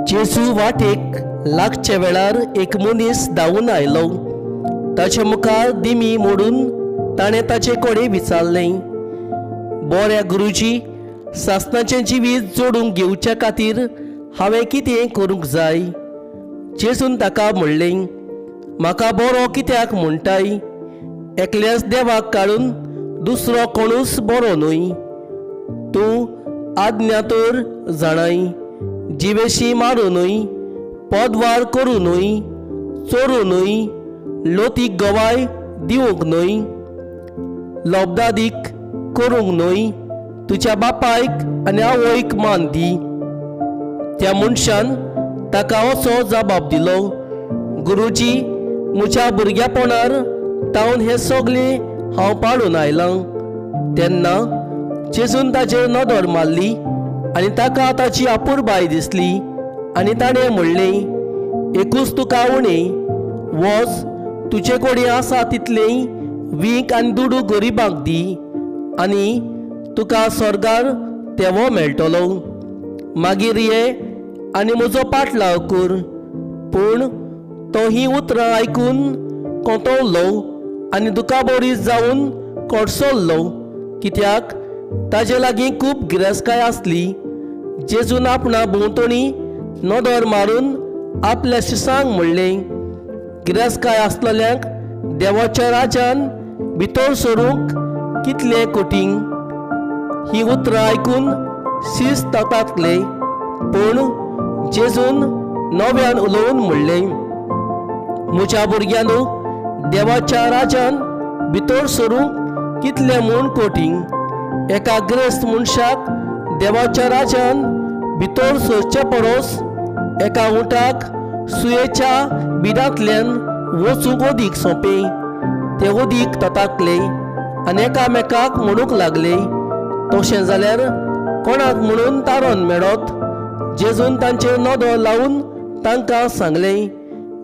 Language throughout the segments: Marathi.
जेजू वाटेक लागचे वेळार एक मनीस धांवन आयलो. ताचे मुखार दिमी मोडून ताणें ताचे कोडे विचारलें, बऱ्या गुरुजी, सासणाचें जिवीत जोडूंक घेवच्या खातीर हांवें कितें करूंक जाय? जेजून ताका म्हणलें, म्हाका बरो कित्याक म्हणटाय? एकल्याच देवाक काडून दुसरो कोणूच बरो न्हय. तूं आज्ञा तर जाणाय, जिवेशी मारूं न्हय, पदवार करूं न्हय, चोरूं न्हय, लोतीक गवाय दिवंक न्हय, लोबदादीक करूंक न्हय, तुज्या बापायक आनी आवयक मान दी. त्या मनशान ताका असो जबाब दिलो, गुरुजी, म्हज्या भुरग्यापणार तावन हें सगळें हांव पाळून आयलां. तेन्ना जेजून ताचेर नदर मारली आनी ताका ताची आपुरबाय दिसली आनी ताणें म्हणलें, एकूच तुका उणें, वच, तुजे कडेन आसा तितलें वीक आनी दुडू गरिबांक दी आनी तुका स्वर्गार तेवो मेळटलो. मागीर ये आनी म्हजो पाटलाव कर. पूण तो ही उतरां आयकून कोंतवलो आनी दुखाबरी जावन कोडसरलो, कित्याक ताजे लागीं खूब गिरेस्तकाय आसली. जेजून आपणा भोंवतणी नदर मारून आपल्या शिसांक म्हणलें, गिरेस्तकाय आसलेल्यांक देवाच्या राज्यान भितर सरूंक कितलें कठीण. ही उतरां आयकून शीस ताताकले. पूण जेजून नव्यान उलोवन म्हणलें, म्हज्या भुरग्यांनो, देवाच्या राज्यान भितर सरूंक कितलें म्हूण कठीण. एका गिरेस्त मनशाक देवाच्या राज्यान भितर सरचे परस एका उंटाक सुयेच्या बिडांतल्यान वचूंक अदीक सोंपें. ते अदीक तताकले आनी एकामेकाक म्हणूंक लागले, तशें जाल्यार कोणाक म्हणून तारण मेळत? जेजून तांचेर नदर लावन तांकां सांगलें,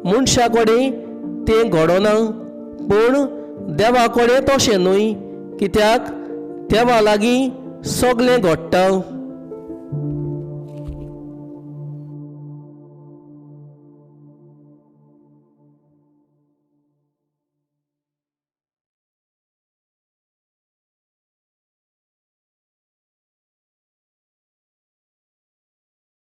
मनशा कडेन तें घडना, पूण देवा कडेन तशें न्हय, कित्याक देवा लागीं सगळें घडटा.